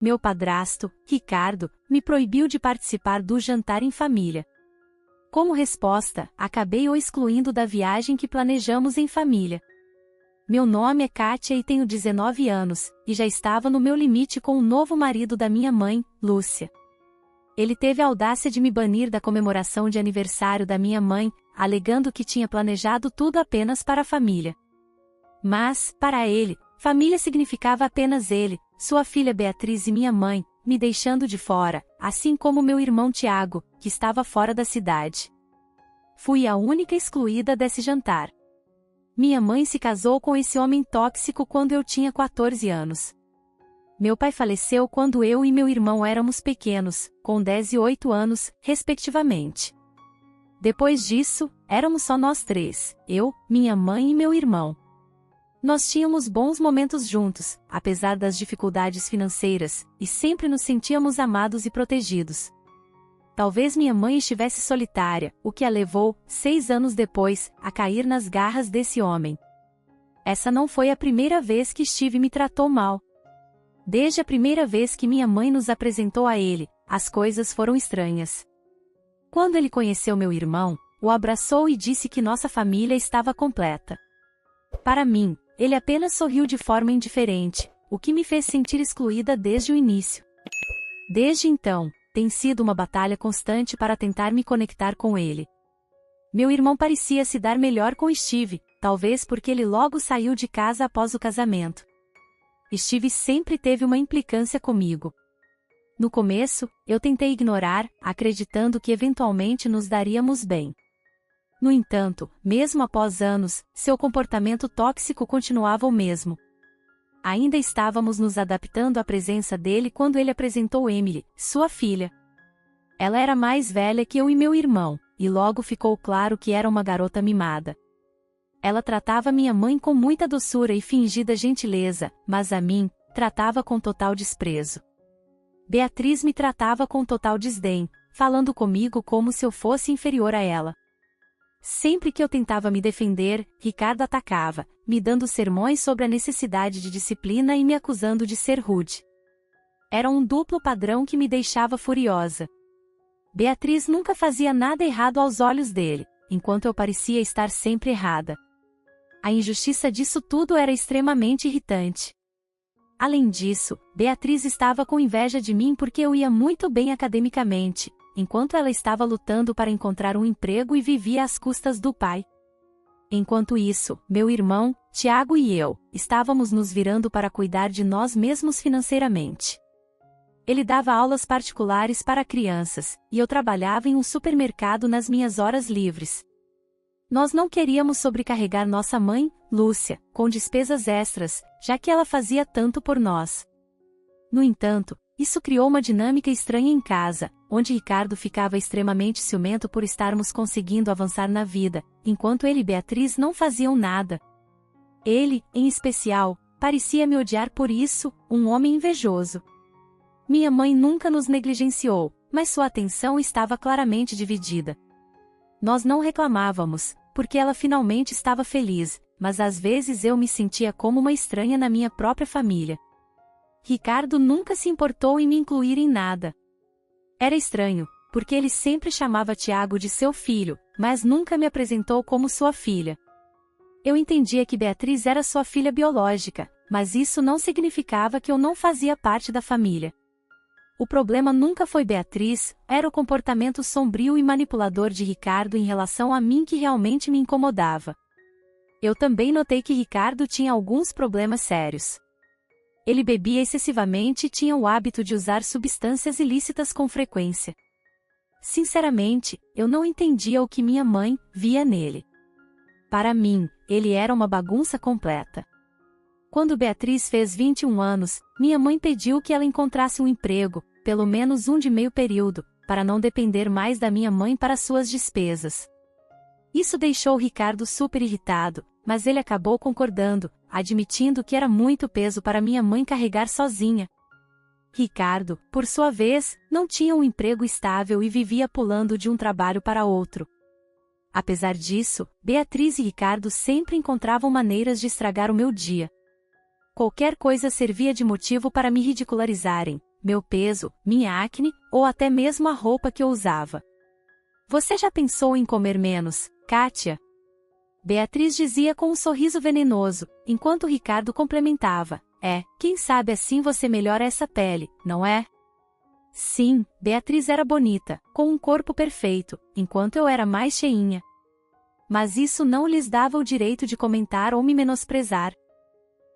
Meu padrasto, Ricardo, me proibiu de participar do jantar em família. Como resposta, acabei o excluindo da viagem que planejamos em família. Meu nome é Kátia e tenho 19 anos, e já estava no meu limite com o novo marido da minha mãe, Lúcia. Ele teve a audácia de me banir da comemoração de aniversário da minha mãe, alegando que tinha planejado tudo apenas para a família. Mas, para ele, família significava apenas ele, sua filha Beatriz e minha mãe, me deixando de fora, assim como meu irmão Tiago, que estava fora da cidade. Fui a única excluída desse jantar. Minha mãe se casou com esse homem tóxico quando eu tinha 14 anos. Meu pai faleceu quando eu e meu irmão éramos pequenos, com 10 e 8 anos, respectivamente. Depois disso, éramos só nós três, eu, minha mãe e meu irmão. Nós tínhamos bons momentos juntos, apesar das dificuldades financeiras, e sempre nos sentíamos amados e protegidos. Talvez minha mãe estivesse solitária, o que a levou, 6 anos depois, a cair nas garras desse homem. Essa não foi a primeira vez que Steve me tratou mal. Desde a primeira vez que minha mãe nos apresentou a ele, as coisas foram estranhas. Quando ele conheceu meu irmão, o abraçou e disse que nossa família estava completa. Para mim, ele apenas sorriu de forma indiferente, o que me fez sentir excluída desde o início. Desde então, tem sido uma batalha constante para tentar me conectar com ele. Meu irmão parecia se dar melhor com Steve, talvez porque ele logo saiu de casa após o casamento. Steve sempre teve uma implicância comigo. No começo, eu tentei ignorar, acreditando que eventualmente nos daríamos bem. No entanto, mesmo após anos, seu comportamento tóxico continuava o mesmo. Ainda estávamos nos adaptando à presença dele quando ele apresentou Emily, sua filha. Ela era mais velha que eu e meu irmão, e logo ficou claro que era uma garota mimada. Ela tratava minha mãe com muita doçura e fingida gentileza, mas a mim, tratava com total desprezo. Beatriz me tratava com total desdém, falando comigo como se eu fosse inferior a ela. Sempre que eu tentava me defender, Ricardo atacava, me dando sermões sobre a necessidade de disciplina e me acusando de ser rude. Era um duplo padrão que me deixava furiosa. Beatriz nunca fazia nada errado aos olhos dele, enquanto eu parecia estar sempre errada. A injustiça disso tudo era extremamente irritante. Além disso, Beatriz estava com inveja de mim porque eu ia muito bem academicamente, enquanto ela estava lutando para encontrar um emprego e vivia às custas do pai. Enquanto isso, meu irmão, Tiago e eu, estávamos nos virando para cuidar de nós mesmos financeiramente. Ele dava aulas particulares para crianças, e eu trabalhava em um supermercado nas minhas horas livres. Nós não queríamos sobrecarregar nossa mãe, Lúcia, com despesas extras, já que ela fazia tanto por nós. No entanto, isso criou uma dinâmica estranha em casa, onde Ricardo ficava extremamente ciumento por estarmos conseguindo avançar na vida, enquanto ele e Beatriz não faziam nada. Ele, em especial, parecia me odiar por isso, um homem invejoso. Minha mãe nunca nos negligenciou, mas sua atenção estava claramente dividida. Nós não reclamávamos, porque ela finalmente estava feliz, mas às vezes eu me sentia como uma estranha na minha própria família. Ricardo nunca se importou em me incluir em nada. Era estranho, porque ele sempre chamava Tiago de seu filho, mas nunca me apresentou como sua filha. Eu entendia que Beatriz era sua filha biológica, mas isso não significava que eu não fazia parte da família. O problema nunca foi Beatriz, era o comportamento sombrio e manipulador de Ricardo em relação a mim que realmente me incomodava. Eu também notei que Ricardo tinha alguns problemas sérios. Ele bebia excessivamente e tinha o hábito de usar substâncias ilícitas com frequência. Sinceramente, eu não entendia o que minha mãe via nele. Para mim, ele era uma bagunça completa. Quando Beatriz fez 21 anos, minha mãe pediu que ela encontrasse um emprego, pelo menos um de meio período, para não depender mais da minha mãe para suas despesas. Isso deixou Ricardo super irritado, mas ele acabou concordando, admitindo que era muito peso para minha mãe carregar sozinha. Ricardo, por sua vez, não tinha um emprego estável e vivia pulando de um trabalho para outro. Apesar disso, Beatriz e Ricardo sempre encontravam maneiras de estragar o meu dia. Qualquer coisa servia de motivo para me ridicularizarem, meu peso, minha acne, ou até mesmo a roupa que eu usava. Você já pensou em comer menos, Kátia? Beatriz dizia com um sorriso venenoso, enquanto Ricardo complementava. Quem sabe assim você melhora essa pele, não é? Sim, Beatriz era bonita, com um corpo perfeito, enquanto eu era mais cheinha. Mas isso não lhes dava o direito de comentar ou me menosprezar.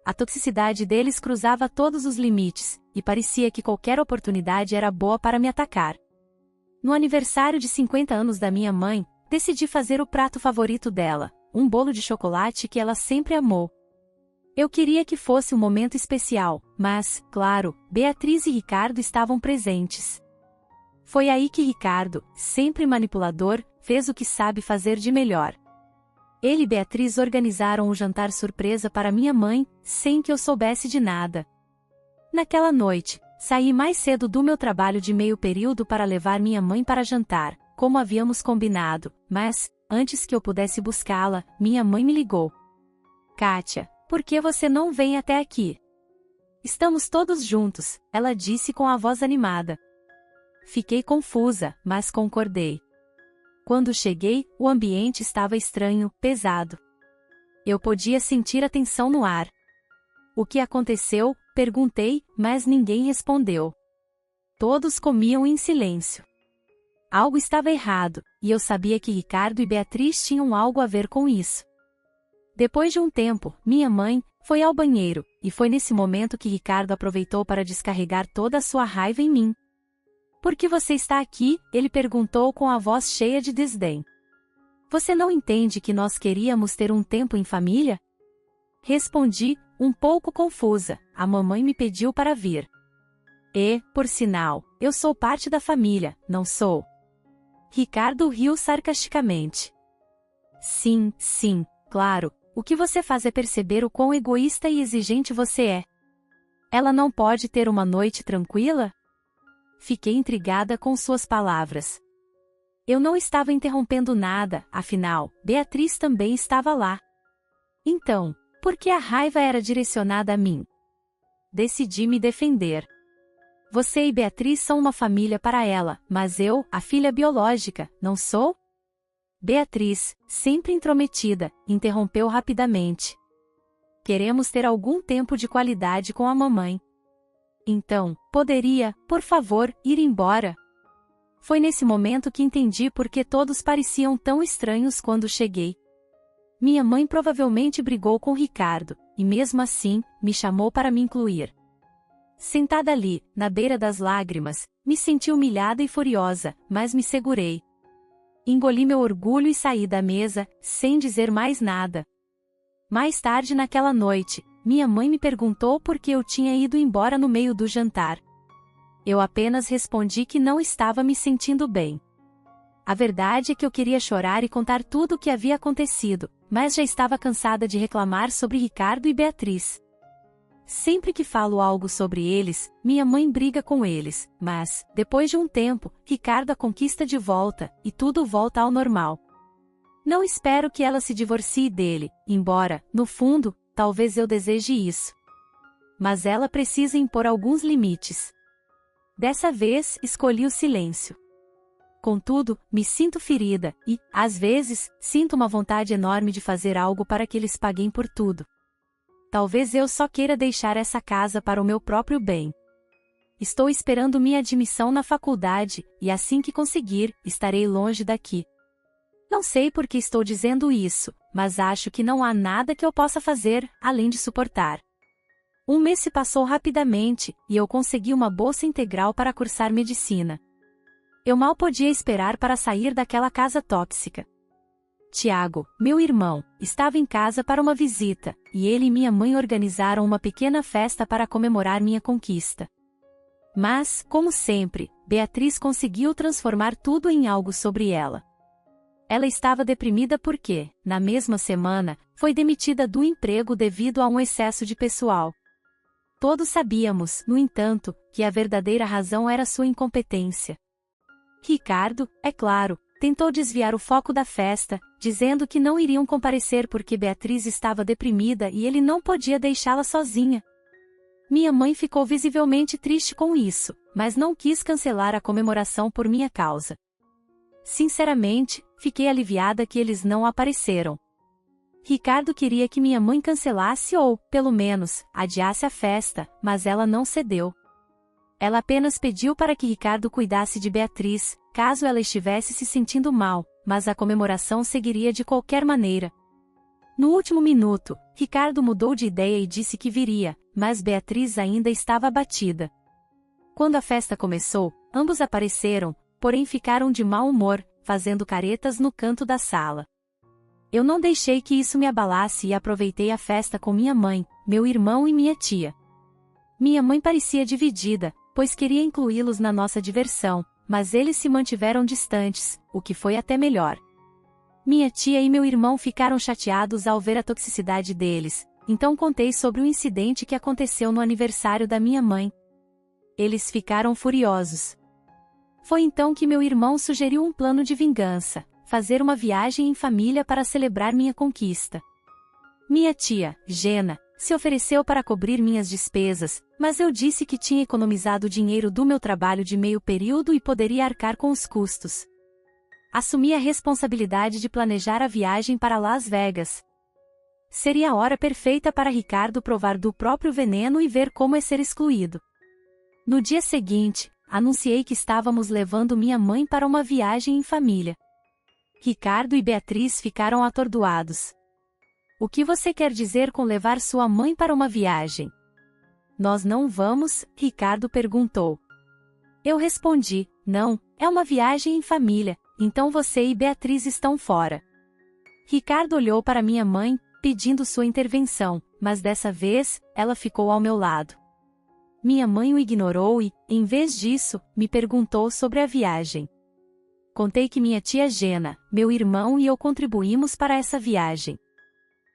A toxicidade deles cruzava todos os limites, e parecia que qualquer oportunidade era boa para me atacar. No aniversário de 50 anos da minha mãe, decidi fazer o prato favorito dela, um bolo de chocolate que ela sempre amou. Eu queria que fosse um momento especial, mas, claro, Beatriz e Ricardo estavam presentes. Foi aí que Ricardo, sempre manipulador, fez o que sabe fazer de melhor. Ele e Beatriz organizaram um jantar surpresa para minha mãe, sem que eu soubesse de nada. Naquela noite, saí mais cedo do meu trabalho de meio período para levar minha mãe para jantar, como havíamos combinado, mas, antes que eu pudesse buscá-la, minha mãe me ligou. Kátia, por que você não vem até aqui? Estamos todos juntos, ela disse com a voz animada. Fiquei confusa, mas concordei. Quando cheguei, o ambiente estava estranho, pesado. Eu podia sentir a tensão no ar. O que aconteceu? Perguntei, mas ninguém respondeu. Todos comiam em silêncio. Algo estava errado, e eu sabia que Ricardo e Beatriz tinham algo a ver com isso. Depois de um tempo, minha mãe foi ao banheiro, e foi nesse momento que Ricardo aproveitou para descarregar toda a sua raiva em mim. Por que você está aqui? Ele perguntou com a voz cheia de desdém. Você não entende que nós queríamos ter um tempo em família? Respondi, um pouco confusa, a mamãe me pediu para vir. E, por sinal, eu sou parte da família, não sou? Ricardo riu sarcasticamente. Sim, claro, o que você faz é perceber o quão egoísta e exigente você é. Ela não pode ter uma noite tranquila? Fiquei intrigada com suas palavras. Eu não estava interrompendo nada, afinal, Beatriz também estava lá. Então, por que a raiva era direcionada a mim? Decidi me defender. Você e Beatriz são uma família para ela, mas eu, a filha biológica, não sou? Beatriz, sempre intrometida, interrompeu rapidamente. Queremos ter algum tempo de qualidade com a mamãe. Então, poderia, por favor, ir embora? Foi nesse momento que entendi por que todos pareciam tão estranhos quando cheguei. Minha mãe provavelmente brigou com Ricardo, e mesmo assim, me chamou para me incluir. Sentada ali, na beira das lágrimas, me senti humilhada e furiosa, mas me segurei. Engoli meu orgulho e saí da mesa, sem dizer mais nada. Mais tarde naquela noite, minha mãe me perguntou por que eu tinha ido embora no meio do jantar. Eu apenas respondi que não estava me sentindo bem. A verdade é que eu queria chorar e contar tudo o que havia acontecido, mas já estava cansada de reclamar sobre Ricardo e Beatriz. Sempre que falo algo sobre eles, minha mãe briga com eles, mas, depois de um tempo, Ricardo a conquista de volta, e tudo volta ao normal. Não espero que ela se divorcie dele, embora, no fundo, talvez eu deseje isso. Mas ela precisa impor alguns limites. Dessa vez, escolhi o silêncio. Contudo, me sinto ferida, e, às vezes, sinto uma vontade enorme de fazer algo para que eles paguem por tudo. Talvez eu só queira deixar essa casa para o meu próprio bem. Estou esperando minha admissão na faculdade, e assim que conseguir, estarei longe daqui. Não sei por que estou dizendo isso, mas acho que não há nada que eu possa fazer, além de suportar. Um mês se passou rapidamente, e eu consegui uma bolsa integral para cursar medicina. Eu mal podia esperar para sair daquela casa tóxica. Tiago, meu irmão, estava em casa para uma visita, e ele e minha mãe organizaram uma pequena festa para comemorar minha conquista. Mas, como sempre, Beatriz conseguiu transformar tudo em algo sobre ela. Ela estava deprimida porque, na mesma semana, foi demitida do emprego devido a um excesso de pessoal. Todos sabíamos, no entanto, que a verdadeira razão era sua incompetência. Ricardo, é claro, tentou desviar o foco da festa, dizendo que não iriam comparecer porque Beatriz estava deprimida e ele não podia deixá-la sozinha. Minha mãe ficou visivelmente triste com isso, mas não quis cancelar a comemoração por minha causa. Sinceramente, fiquei aliviada que eles não apareceram. Ricardo queria que minha mãe cancelasse ou, pelo menos, adiasse a festa, mas ela não cedeu. Ela apenas pediu para que Ricardo cuidasse de Beatriz, caso ela estivesse se sentindo mal, mas a comemoração seguiria de qualquer maneira. No último minuto, Ricardo mudou de ideia e disse que viria, mas Beatriz ainda estava abatida. Quando a festa começou, ambos apareceram, porém ficaram de mau humor, fazendo caretas no canto da sala. Eu não deixei que isso me abalasse e aproveitei a festa com minha mãe, meu irmão e minha tia. Minha mãe parecia dividida, pois queria incluí-los na nossa diversão, mas eles se mantiveram distantes, o que foi até melhor. Minha tia e meu irmão ficaram chateados ao ver a toxicidade deles, então contei sobre o incidente que aconteceu no aniversário da minha mãe. Eles ficaram furiosos. Foi então que meu irmão sugeriu um plano de vingança, fazer uma viagem em família para celebrar minha conquista. Minha tia, Gena, se ofereceu para cobrir minhas despesas, mas eu disse que tinha economizado dinheiro do meu trabalho de meio período e poderia arcar com os custos. Assumi a responsabilidade de planejar a viagem para Las Vegas. Seria a hora perfeita para Ricardo provar do próprio veneno e ver como é ser excluído. No dia seguinte, anunciei que estávamos levando minha mãe para uma viagem em família. Ricardo e Beatriz ficaram atordoados. O que você quer dizer com levar sua mãe para uma viagem? Nós não vamos, Ricardo perguntou. Eu respondi, não, é uma viagem em família, então você e Beatriz estão fora. Ricardo olhou para minha mãe, pedindo sua intervenção, mas dessa vez, ela ficou ao meu lado. Minha mãe o ignorou e, em vez disso, me perguntou sobre a viagem. Contei que minha tia Gena, meu irmão e eu contribuímos para essa viagem.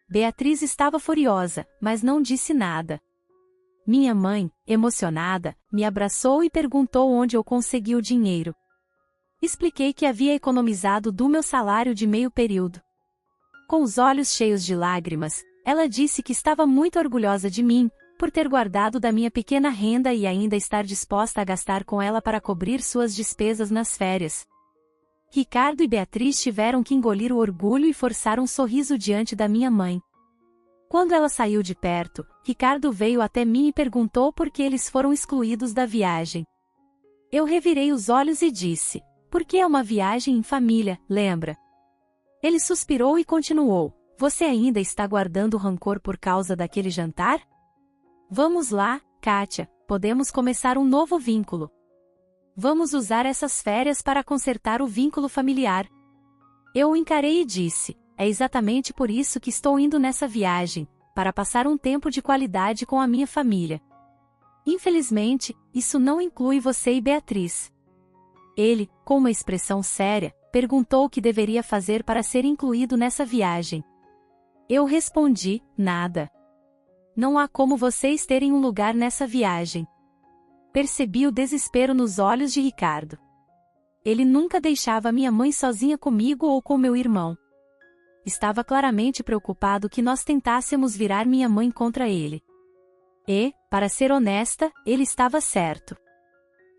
Beatriz estava furiosa, mas não disse nada. Minha mãe, emocionada, me abraçou e perguntou onde eu consegui o dinheiro. Expliquei que havia economizado do meu salário de meio período. Com os olhos cheios de lágrimas, ela disse que estava muito orgulhosa de mim, por ter guardado da minha pequena renda e ainda estar disposta a gastar com ela para cobrir suas despesas nas férias. Ricardo e Beatriz tiveram que engolir o orgulho e forçar um sorriso diante da minha mãe. Quando ela saiu de perto, Ricardo veio até mim e perguntou por que eles foram excluídos da viagem. Eu revirei os olhos e disse, porque é uma viagem em família, lembra? Ele suspirou e continuou, você ainda está guardando rancor por causa daquele jantar? Vamos lá, Kátia, podemos começar um novo vínculo. Vamos usar essas férias para consertar o vínculo familiar. Eu o encarei e disse, é exatamente por isso que estou indo nessa viagem, para passar um tempo de qualidade com a minha família. Infelizmente, isso não inclui você e Beatriz. Ele, com uma expressão séria, perguntou o que deveria fazer para ser incluído nessa viagem. Eu respondi, nada. Não há como vocês terem um lugar nessa viagem. Percebi o desespero nos olhos de Ricardo. Ele nunca deixava minha mãe sozinha comigo ou com meu irmão. Estava claramente preocupado que nós tentássemos virar minha mãe contra ele. E, para ser honesta, ele estava certo.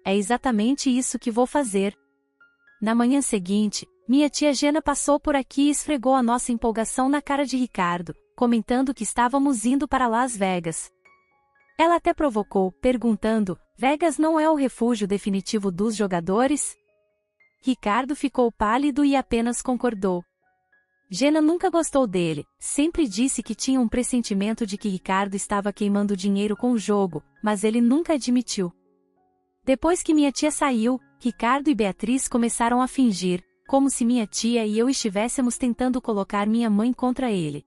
É exatamente isso que vou fazer. Na manhã seguinte, minha tia Gena passou por aqui e esfregou a nossa empolgação na cara de Ricardo, comentando que estávamos indo para Las Vegas. Ela até provocou, perguntando, Vegas não é o refúgio definitivo dos jogadores? Ricardo ficou pálido e apenas concordou. Gena nunca gostou dele, sempre disse que tinha um pressentimento de que Ricardo estava queimando dinheiro com o jogo, mas ele nunca admitiu. Depois que minha tia saiu, Ricardo e Beatriz começaram a fingir, como se minha tia e eu estivéssemos tentando colocar minha mãe contra ele.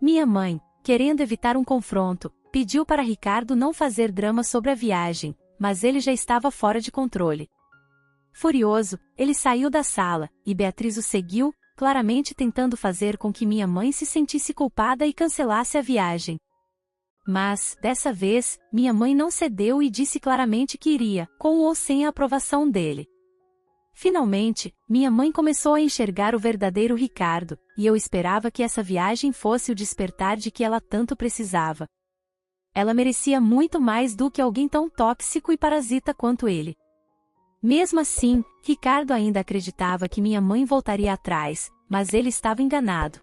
Minha mãe, querendo evitar um confronto, pediu para Ricardo não fazer drama sobre a viagem, mas ele já estava fora de controle. Furioso, ele saiu da sala, e Beatriz o seguiu, claramente tentando fazer com que minha mãe se sentisse culpada e cancelasse a viagem. Mas, dessa vez, minha mãe não cedeu e disse claramente que iria, com ou sem a aprovação dele. Finalmente, minha mãe começou a enxergar o verdadeiro Ricardo, e eu esperava que essa viagem fosse o despertar de que ela tanto precisava. Ela merecia muito mais do que alguém tão tóxico e parasita quanto ele. Mesmo assim, Ricardo ainda acreditava que minha mãe voltaria atrás, mas ele estava enganado.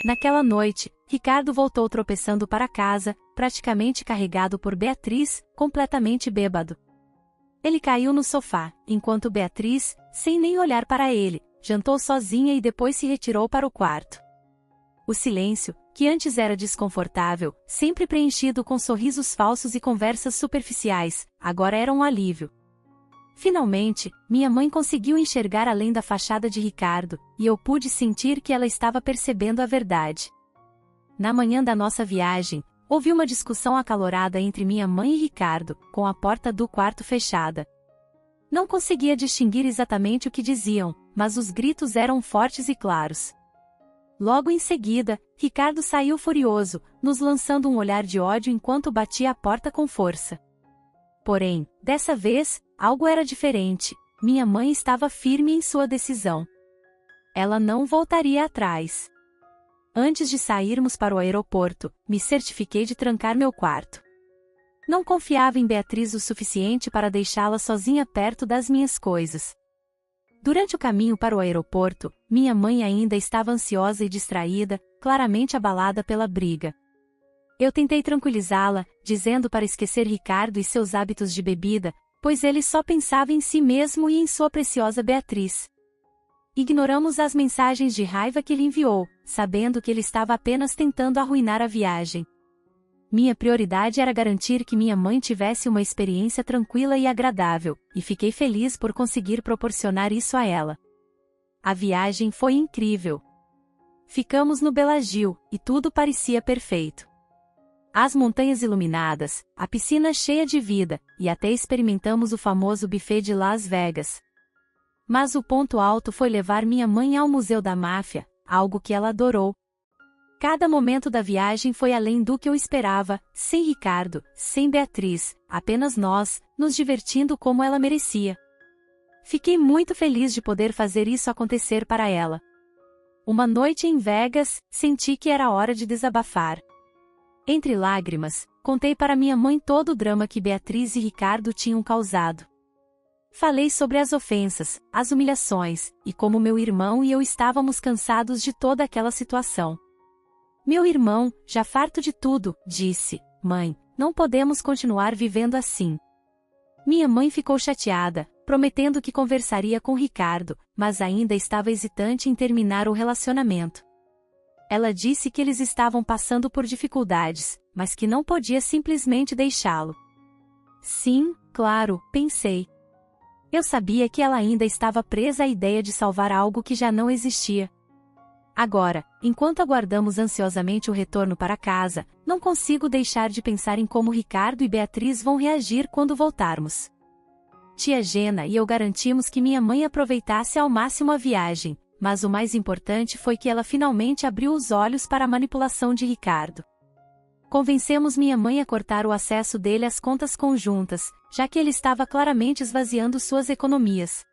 Naquela noite, Ricardo voltou tropeçando para casa, praticamente carregado por Beatriz, completamente bêbado. Ele caiu no sofá, enquanto Beatriz, sem nem olhar para ele, jantou sozinha e depois se retirou para o quarto. O silêncio, que antes era desconfortável, sempre preenchido com sorrisos falsos e conversas superficiais, agora era um alívio. Finalmente, minha mãe conseguiu enxergar além da fachada de Ricardo, e eu pude sentir que ela estava percebendo a verdade. Na manhã da nossa viagem, houve uma discussão acalorada entre minha mãe e Ricardo, com a porta do quarto fechada. Não conseguia distinguir exatamente o que diziam, mas os gritos eram fortes e claros. Logo em seguida, Ricardo saiu furioso, nos lançando um olhar de ódio enquanto batia a porta com força. Porém, dessa vez, algo era diferente. Minha mãe estava firme em sua decisão. Ela não voltaria atrás. Antes de sairmos para o aeroporto, me certifiquei de trancar meu quarto. Não confiava em Beatriz o suficiente para deixá-la sozinha perto das minhas coisas. Durante o caminho para o aeroporto, minha mãe ainda estava ansiosa e distraída, claramente abalada pela briga. Eu tentei tranquilizá-la, dizendo para esquecer Ricardo e seus hábitos de bebida, pois ele só pensava em si mesmo e em sua preciosa Beatriz. Ignoramos as mensagens de raiva que ele enviou, sabendo que ele estava apenas tentando arruinar a viagem. Minha prioridade era garantir que minha mãe tivesse uma experiência tranquila e agradável, e fiquei feliz por conseguir proporcionar isso a ela. A viagem foi incrível. Ficamos no Bellagio, e tudo parecia perfeito. As montanhas iluminadas, a piscina cheia de vida, e até experimentamos o famoso buffet de Las Vegas. Mas o ponto alto foi levar minha mãe ao Museu da Máfia, algo que ela adorou. Cada momento da viagem foi além do que eu esperava, sem Ricardo, sem Beatriz, apenas nós, nos divertindo como ela merecia. Fiquei muito feliz de poder fazer isso acontecer para ela. Uma noite em Vegas, senti que era hora de desabafar. Entre lágrimas, contei para minha mãe todo o drama que Beatriz e Ricardo tinham causado. Falei sobre as ofensas, as humilhações, e como meu irmão e eu estávamos cansados de toda aquela situação. Meu irmão, já farto de tudo, disse: "Mãe, não podemos continuar vivendo assim." Minha mãe ficou chateada, prometendo que conversaria com Ricardo, mas ainda estava hesitante em terminar o relacionamento. Ela disse que eles estavam passando por dificuldades, mas que não podia simplesmente deixá-lo. Sim, claro, pensei. Eu sabia que ela ainda estava presa à ideia de salvar algo que já não existia. Agora, enquanto aguardamos ansiosamente o retorno para casa, não consigo deixar de pensar em como Ricardo e Beatriz vão reagir quando voltarmos. Tia Gena e eu garantimos que minha mãe aproveitasse ao máximo a viagem, mas o mais importante foi que ela finalmente abriu os olhos para a manipulação de Ricardo. Convencemos minha mãe a cortar o acesso dele às contas conjuntas, já que ele estava claramente esvaziando suas economias.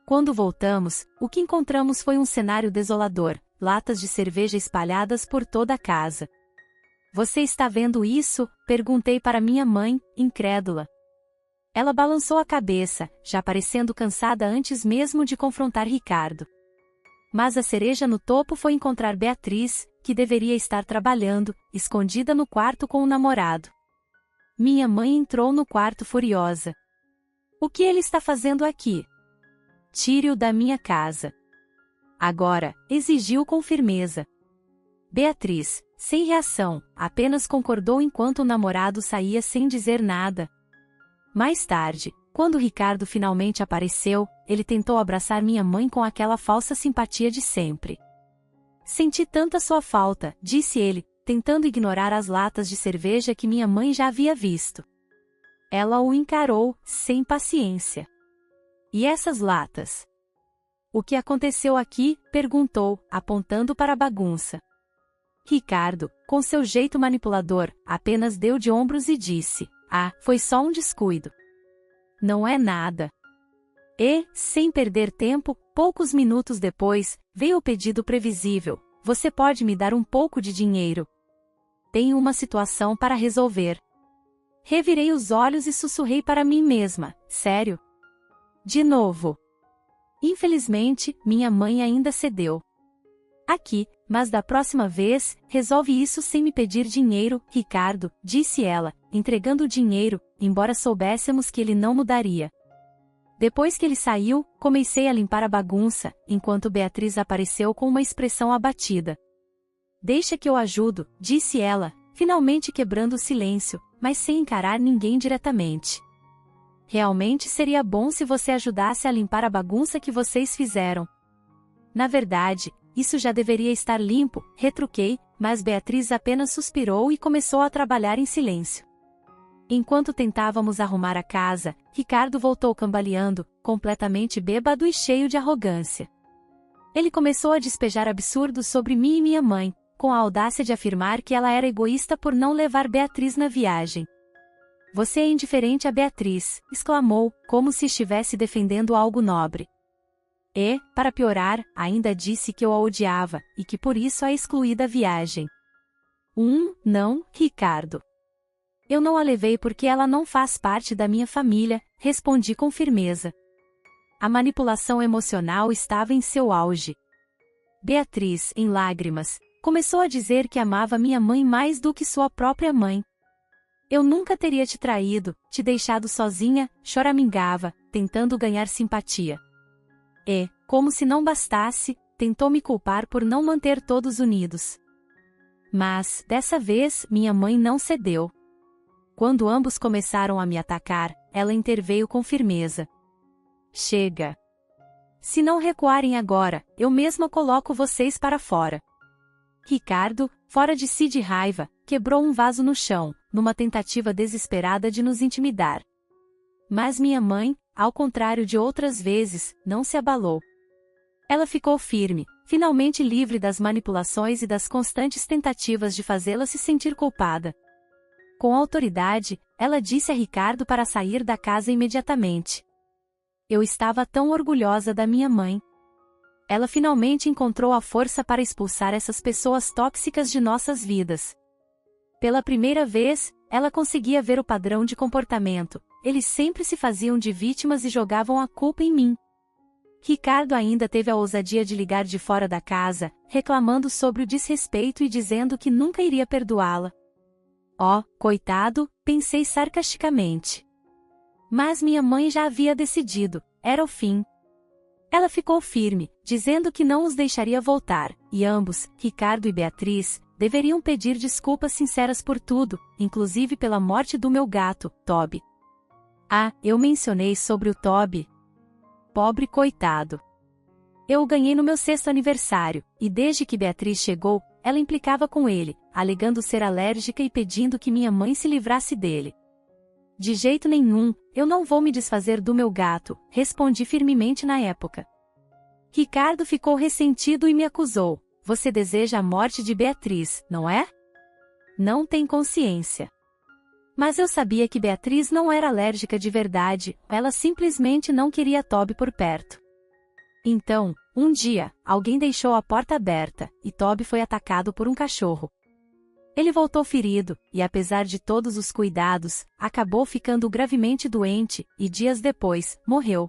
Quando voltamos, o que encontramos foi um cenário desolador, latas de cerveja espalhadas por toda a casa. "Você está vendo isso?" perguntei para minha mãe, incrédula. Ela balançou a cabeça, já parecendo cansada antes mesmo de confrontar Ricardo. Mas a cereja no topo foi encontrar Beatriz, que deveria estar trabalhando, escondida no quarto com o namorado. Minha mãe entrou no quarto furiosa. "O que ele está fazendo aqui?" "Tire-o da minha casa." Agora, exigiu com firmeza. Beatriz, sem reação, apenas concordou enquanto o namorado saía sem dizer nada. Mais tarde, quando Ricardo finalmente apareceu, ele tentou abraçar minha mãe com aquela falsa simpatia de sempre. "Senti tanta sua falta", disse ele, tentando ignorar as latas de cerveja que minha mãe já havia visto. Ela o encarou, sem paciência. "E essas latas?" "O que aconteceu aqui?" perguntou, apontando para a bagunça. Ricardo, com seu jeito manipulador, apenas deu de ombros e disse: "Ah, foi só um descuido. Não é nada." E, sem perder tempo, poucos minutos depois, veio o pedido previsível: "Você pode me dar um pouco de dinheiro?" tenho uma situação para resolver. Revirei os olhos e sussurrei para mim mesma, sério? De novo. Infelizmente, minha mãe ainda cedeu. Aqui, mas da próxima vez, resolve isso sem me pedir dinheiro, Ricardo, disse ela, entregando o dinheiro, embora soubéssemos que ele não mudaria. Depois que ele saiu, comecei a limpar a bagunça, enquanto Beatriz apareceu com uma expressão abatida. Deixa que eu ajudo, disse ela, finalmente quebrando o silêncio, mas sem encarar ninguém diretamente. Realmente seria bom se você ajudasse a limpar a bagunça que vocês fizeram. Na verdade, isso já deveria estar limpo, retruquei, mas Beatriz apenas suspirou e começou a trabalhar em silêncio. Enquanto tentávamos arrumar a casa, Ricardo voltou cambaleando, completamente bêbado e cheio de arrogância. Ele começou a despejar absurdos sobre mim e minha mãe, com a audácia de afirmar que ela era egoísta por não levar Beatriz na viagem. Você é indiferente a Beatriz, exclamou, como se estivesse defendendo algo nobre. E, para piorar, ainda disse que eu a odiava, e que por isso a excluí da viagem. Não, Ricardo. Eu não a levei porque ela não faz parte da minha família, respondi com firmeza. A manipulação emocional estava em seu auge. Beatriz, em lágrimas, começou a dizer que amava minha mãe mais do que sua própria mãe. Eu nunca teria te traído, te deixado sozinha, choramingava, tentando ganhar simpatia. E, como se não bastasse, tentou me culpar por não manter todos unidos. Mas, dessa vez, minha mãe não cedeu. Quando ambos começaram a me atacar, ela interveio com firmeza. Chega! Se não recuarem agora, eu mesma coloco vocês para fora. Ricardo, fora de si de raiva, quebrou um vaso no chão, numa tentativa desesperada de nos intimidar. Mas minha mãe, ao contrário de outras vezes, não se abalou. Ela ficou firme, finalmente livre das manipulações e das constantes tentativas de fazê-la se sentir culpada. Com autoridade, ela disse a Ricardo para sair da casa imediatamente. Eu estava tão orgulhosa da minha mãe. Ela finalmente encontrou a força para expulsar essas pessoas tóxicas de nossas vidas. Pela primeira vez, ela conseguia ver o padrão de comportamento. Eles sempre se faziam de vítimas e jogavam a culpa em mim. Ricardo ainda teve a ousadia de ligar de fora da casa, reclamando sobre o desrespeito e dizendo que nunca iria perdoá-la. Oh, coitado, pensei sarcasticamente. Mas minha mãe já havia decidido, era o fim. Ela ficou firme, dizendo que não os deixaria voltar, e ambos, Ricardo e Beatriz, deveriam pedir desculpas sinceras por tudo, inclusive pela morte do meu gato, Toby. Ah, eu mencionei sobre o Toby. Pobre coitado. Eu o ganhei no meu 6º aniversário, e desde que Beatriz chegou, ela implicava com ele, alegando ser alérgica e pedindo que minha mãe se livrasse dele. De jeito nenhum, eu não vou me desfazer do meu gato, respondi firmemente na época. Ricardo ficou ressentido e me acusou. Você deseja a morte de Beatriz, não é? Não tem consciência. Mas eu sabia que Beatriz não era alérgica de verdade, ela simplesmente não queria Toby por perto. Então, um dia, alguém deixou a porta aberta, e Toby foi atacado por um cachorro. Ele voltou ferido, e apesar de todos os cuidados, acabou ficando gravemente doente, e dias depois, morreu.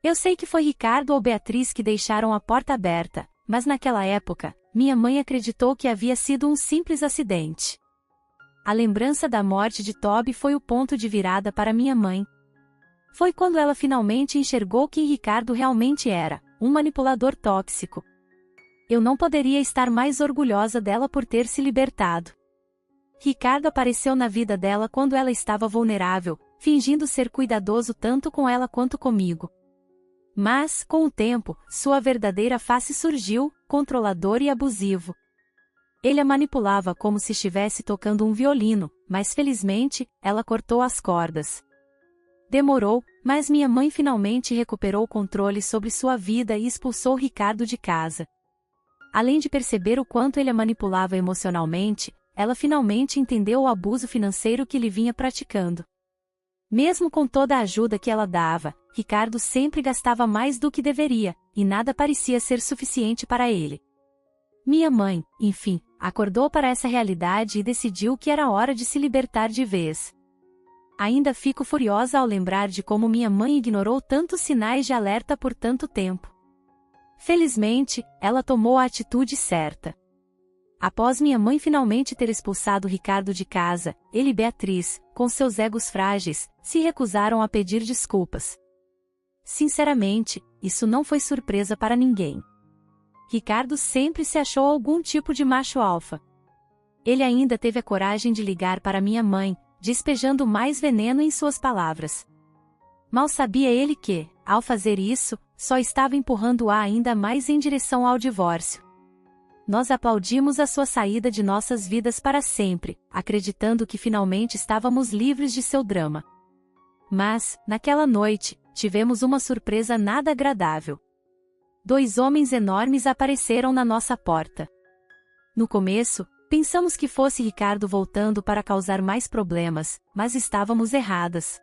Eu sei que foi Ricardo ou Beatriz que deixaram a porta aberta, mas naquela época, minha mãe acreditou que havia sido um simples acidente. A lembrança da morte de Toby foi o ponto de virada para minha mãe. Foi quando ela finalmente enxergou quem Ricardo realmente era, um manipulador tóxico. Eu não poderia estar mais orgulhosa dela por ter se libertado. Ricardo apareceu na vida dela quando ela estava vulnerável, fingindo ser cuidadoso tanto com ela quanto comigo. Mas, com o tempo, sua verdadeira face surgiu, controlador e abusivo. Ele a manipulava como se estivesse tocando um violino, mas felizmente, ela cortou as cordas. Demorou, mas minha mãe finalmente recuperou o controle sobre sua vida e expulsou Ricardo de casa. Além de perceber o quanto ele a manipulava emocionalmente, ela finalmente entendeu o abuso financeiro que ele vinha praticando. Mesmo com toda a ajuda que ela dava, Ricardo sempre gastava mais do que deveria, e nada parecia ser suficiente para ele. Minha mãe, enfim, acordou para essa realidade e decidiu que era hora de se libertar de vez. Ainda fico furiosa ao lembrar de como minha mãe ignorou tantos sinais de alerta por tanto tempo. Felizmente, ela tomou a atitude certa. Após minha mãe finalmente ter expulsado Ricardo de casa, ele e Beatriz, com seus egos frágeis, se recusaram a pedir desculpas. Sinceramente, isso não foi surpresa para ninguém. Ricardo sempre se achou algum tipo de macho alfa. Ele ainda teve a coragem de ligar para minha mãe, despejando mais veneno em suas palavras. Mal sabia ele que, ao fazer isso, só estava empurrando-a ainda mais em direção ao divórcio. Nós aplaudimos a sua saída de nossas vidas para sempre, acreditando que finalmente estávamos livres de seu drama. Mas, naquela noite, tivemos uma surpresa nada agradável. 2 homens enormes apareceram na nossa porta. No começo, pensamos que fosse Ricardo voltando para causar mais problemas, mas estávamos erradas.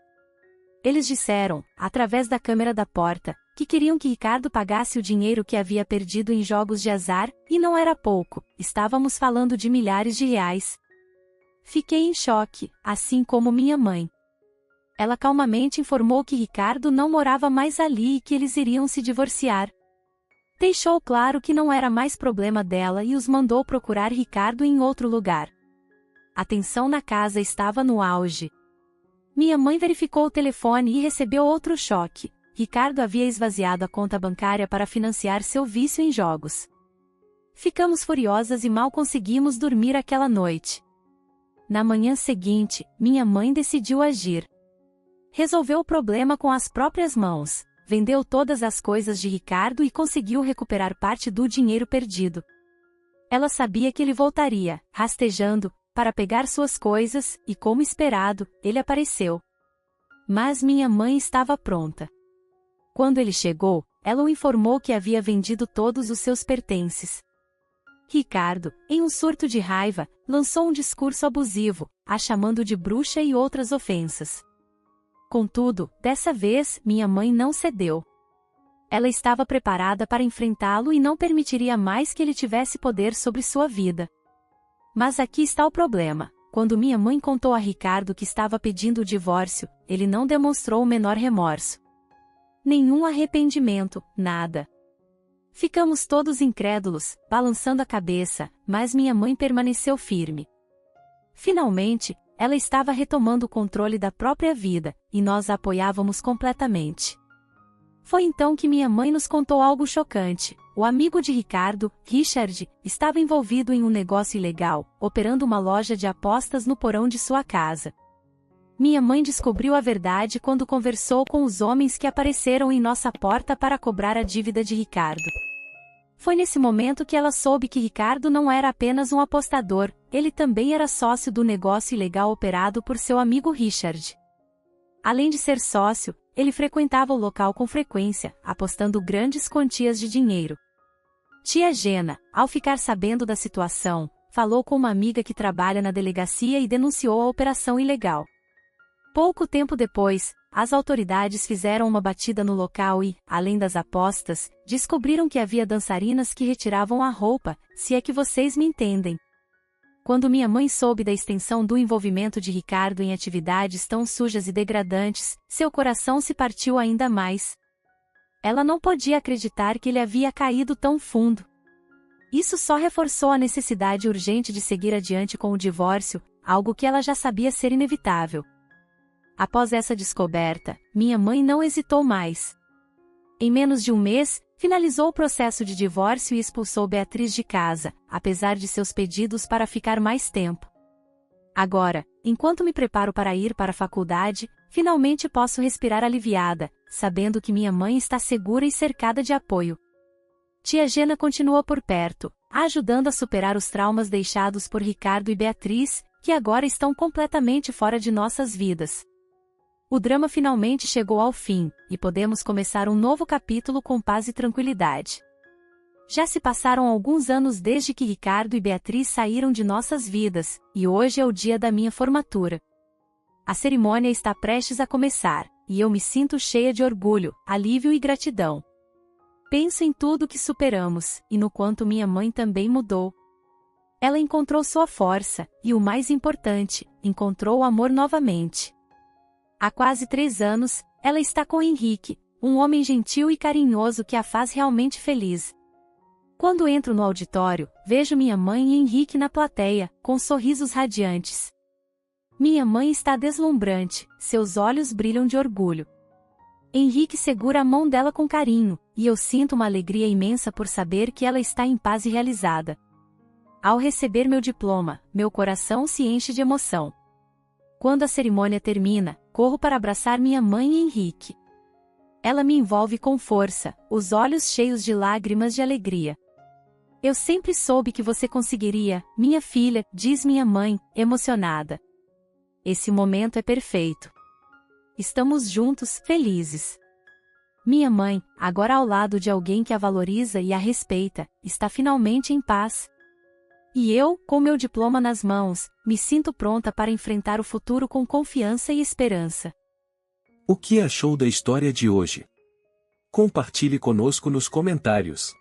Eles disseram, através da câmera da porta, que queriam que Ricardo pagasse o dinheiro que havia perdido em jogos de azar, e não era pouco, estávamos falando de milhares de reais. Fiquei em choque, assim como minha mãe. Ela calmamente informou que Ricardo não morava mais ali e que eles iriam se divorciar. Deixou claro que não era mais problema dela e os mandou procurar Ricardo em outro lugar. A tensão na casa estava no auge. Minha mãe verificou o telefone e recebeu outro choque. Ricardo havia esvaziado a conta bancária para financiar seu vício em jogos. Ficamos furiosas e mal conseguimos dormir aquela noite. Na manhã seguinte, minha mãe decidiu agir. Resolveu o problema com as próprias mãos. Vendeu todas as coisas de Ricardo e conseguiu recuperar parte do dinheiro perdido. Ela sabia que ele voltaria, rastejando, para pegar suas coisas, e como esperado, ele apareceu. Mas minha mãe estava pronta. Quando ele chegou, ela o informou que havia vendido todos os seus pertences. Ricardo, em um surto de raiva, lançou um discurso abusivo, a chamando de bruxa e outras ofensas. Contudo, dessa vez, minha mãe não cedeu. Ela estava preparada para enfrentá-lo e não permitiria mais que ele tivesse poder sobre sua vida. Mas aqui está o problema. Quando minha mãe contou a Ricardo que estava pedindo o divórcio, ele não demonstrou o menor remorso. Nenhum arrependimento, nada. Ficamos todos incrédulos, balançando a cabeça, mas minha mãe permaneceu firme. Finalmente, ela estava retomando o controle da própria vida, e nós a apoiávamos completamente. Foi então que minha mãe nos contou algo chocante. O amigo de Ricardo, Richard, estava envolvido em um negócio ilegal, operando uma loja de apostas no porão de sua casa. Minha mãe descobriu a verdade quando conversou com os homens que apareceram em nossa porta para cobrar a dívida de Ricardo. Foi nesse momento que ela soube que Ricardo não era apenas um apostador, ele também era sócio do negócio ilegal operado por seu amigo Richard. Além de ser sócio, ele frequentava o local com frequência, apostando grandes quantias de dinheiro. Tia Gena, ao ficar sabendo da situação, falou com uma amiga que trabalha na delegacia e denunciou a operação ilegal. Pouco tempo depois, as autoridades fizeram uma batida no local e, além das apostas, descobriram que havia dançarinas que retiravam a roupa, se é que vocês me entendem. Quando minha mãe soube da extensão do envolvimento de Ricardo em atividades tão sujas e degradantes, seu coração se partiu ainda mais. Ela não podia acreditar que ele havia caído tão fundo. Isso só reforçou a necessidade urgente de seguir adiante com o divórcio, algo que ela já sabia ser inevitável. Após essa descoberta, minha mãe não hesitou mais. Em menos de um mês, finalizou o processo de divórcio e expulsou Beatriz de casa, apesar de seus pedidos para ficar mais tempo. Agora, enquanto me preparo para ir para a faculdade, finalmente posso respirar aliviada, sabendo que minha mãe está segura e cercada de apoio. Tia Gena continua por perto, ajudando a superar os traumas deixados por Ricardo e Beatriz, que agora estão completamente fora de nossas vidas. O drama finalmente chegou ao fim, e podemos começar um novo capítulo com paz e tranquilidade. Já se passaram alguns anos desde que Ricardo e Beatriz saíram de nossas vidas, e hoje é o dia da minha formatura. A cerimônia está prestes a começar, e eu me sinto cheia de orgulho, alívio e gratidão. Penso em tudo que superamos, e no quanto minha mãe também mudou. Ela encontrou sua força, e o mais importante, encontrou o amor novamente. Há quase 3 anos, ela está com Henrique, um homem gentil e carinhoso que a faz realmente feliz. Quando entro no auditório, vejo minha mãe e Henrique na plateia, com sorrisos radiantes. Minha mãe está deslumbrante, seus olhos brilham de orgulho. Henrique segura a mão dela com carinho, e eu sinto uma alegria imensa por saber que ela está em paz e realizada. Ao receber meu diploma, meu coração se enche de emoção. Quando a cerimônia termina, corro para abraçar minha mãe e Henrique. Ela me envolve com força, os olhos cheios de lágrimas de alegria. Eu sempre soube que você conseguiria, minha filha, diz minha mãe, emocionada. Esse momento é perfeito. Estamos juntos, felizes. Minha mãe, agora ao lado de alguém que a valoriza e a respeita, está finalmente em paz. E eu, com meu diploma nas mãos, me sinto pronta para enfrentar o futuro com confiança e esperança. O que achou da história de hoje? Compartilhe conosco nos comentários.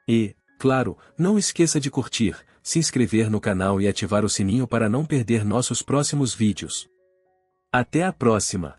E, claro, não esqueça de curtir, se inscrever no canal e ativar o sininho para não perder nossos próximos vídeos. Até a próxima!